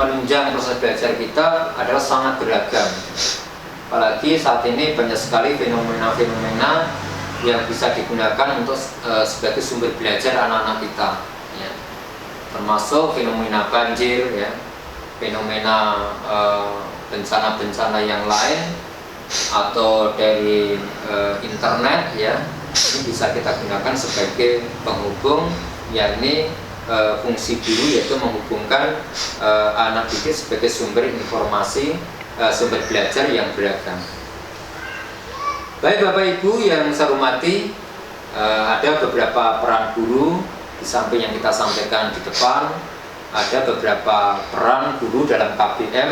menunjang proses belajar kita adalah sangat beragam. Apalagi saat ini banyak sekali fenomena-fenomena yang bisa digunakan untuk sebagai sumber belajar anak-anak kita, ya. Termasuk fenomena banjir, ya, fenomena bencana-bencana yang lain, atau dari internet, ya. Ini bisa kita gunakan sebagai penghubung, yakni fungsi guru yaitu menghubungkan anak didik sebagai sumber informasi, sumber belajar yang beragam. Baik Bapak Ibu yang saya hormati, ada beberapa peran guru di samping yang kita sampaikan di depan. Ada beberapa peran guru dalam KBM.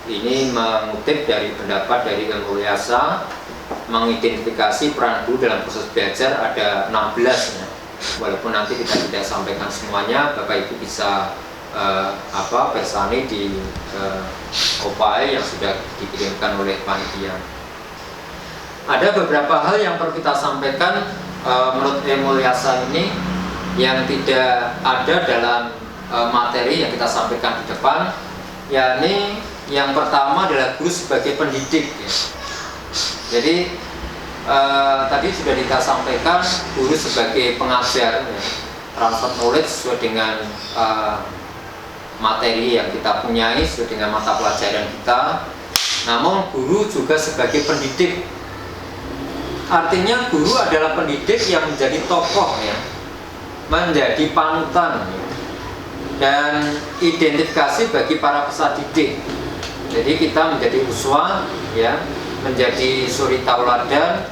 Ini mengutip dari pendapat dari Ilmu Yasa, mengidentifikasi peran guru dalam proses belajar ada 16 ya. Walaupun nanti kita tidak sampaikan semuanya, Bapak Ibu bisa bersani di OPAE yang sudah dikirimkan oleh panitia. Ada beberapa hal yang perlu kita sampaikan menurut Ilmu Yasa ini yang tidak ada dalam materi yang kita sampaikan di depan, yakni yang pertama adalah guru sebagai pendidik, ya. Jadi tadi sudah kita sampaikan guru sebagai pengajar, ya. Transfer knowledge sesuai dengan materi yang kita punyai, sesuai dengan mata pelajaran kita. Namun guru juga sebagai pendidik, artinya guru adalah pendidik yang menjadi tokoh, ya, menjadi panutan, ya, dan identifikasi bagi para peserta didik. Jadi kita menjadi uswah, ya, menjadi suri tauladan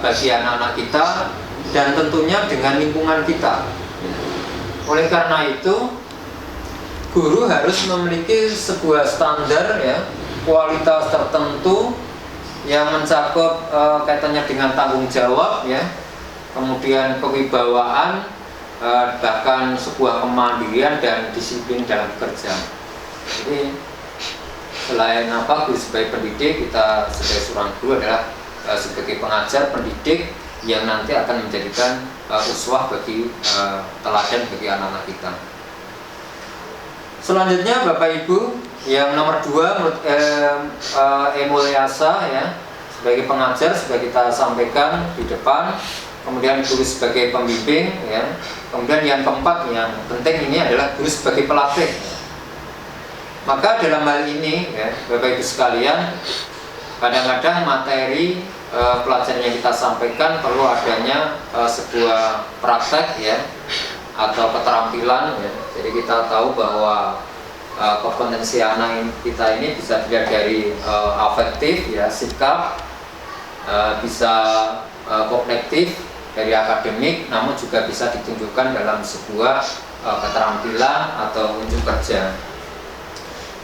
bagi anak-anak kita dan tentunya dengan lingkungan kita. Oleh karena itu, guru harus memiliki sebuah standar, ya, kualitas tertentu yang mencakup kaitannya dengan tanggung jawab, ya, kemudian kewibawaan, bahkan sebuah kemandirian dan disiplin dalam bekerja. Jadi selain guru sebagai pendidik, kita sebagai seorang guru adalah sebagai pengajar pendidik yang nanti akan menjadikan uswah bagi teladan bagi anak-anak kita. Selanjutnya Bapak Ibu, yang nomor 2 menurut Ilmu Yasa, ya, sebagai pengajar sudah kita sampaikan di depan. Kemudian guru sebagai pembimbing, ya. Kemudian yang keempat yang penting ini adalah guru sebagai pelatih. Maka dalam hal ini, ya, Bapak Ibu sekalian, kadang-kadang materi pelajaran yang kita sampaikan perlu adanya sebuah praktek, ya, atau keterampilan, ya. Jadi kita tahu bahwa kompetensi anak kita ini bisa dilihat dari afektif, ya, sikap, bisa kognitif dari akademik, namun juga bisa ditunjukkan dalam sebuah keterampilan atau unjuk kerja.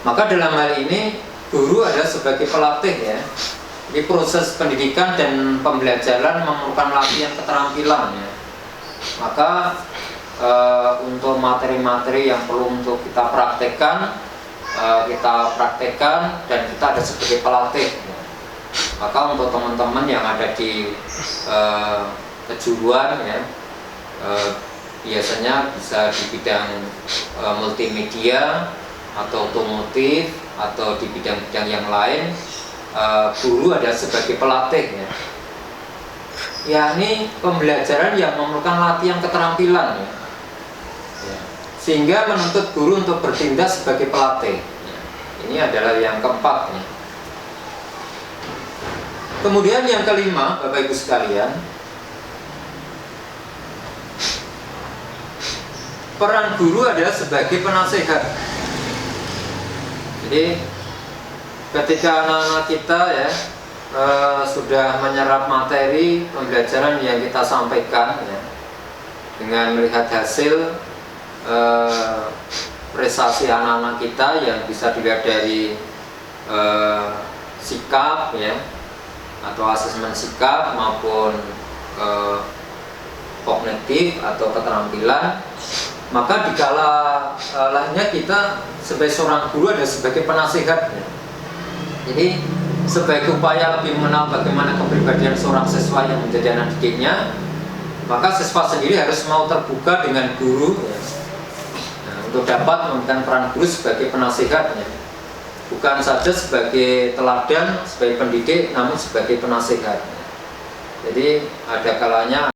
Maka dalam hal ini guru adalah sebagai pelatih, ya. Di proses pendidikan dan pembelajaran memerlukan latihan keterampilan, ya. Maka untuk materi-materi yang perlu untuk kita praktekkan dan kita ada sebagai pelatih, ya. Maka untuk teman-teman yang ada di kejuruan, ya, biasanya bisa di bidang multimedia atau otomotif atau di bidang-bidang yang lain, guru adalah sebagai pelatih, ya, yakni pembelajaran yang memerlukan latihan keterampilan, ya. Sehingga menuntut guru untuk bertindak sebagai pelatih, ya. Ini adalah yang keempat, ya. Kemudian yang kelima, Bapak Ibu sekalian, peran guru adalah sebagai penasehat. Jadi ketika anak-anak kita, ya, sudah menyerap materi pembelajaran yang kita sampaikan, ya, dengan melihat hasil prestasi anak-anak kita yang bisa dilihat dari sikap, ya, atau asesmen sikap maupun kognitif atau keterampilan, maka dikala lainnya kita sebagai seorang guru ada sebagai penasehat, ya. Jadi sebagai upaya lebih mengenal bagaimana kepribadian seorang siswa yang menjadi anak didiknya, maka siswa sendiri harus mau terbuka dengan guru, ya. Nah, untuk dapat memberikan peran guru sebagai penasihatnya, bukan saja sebagai teladan, sebagai pendidik, namun sebagai penasihat. Jadi ada kalanya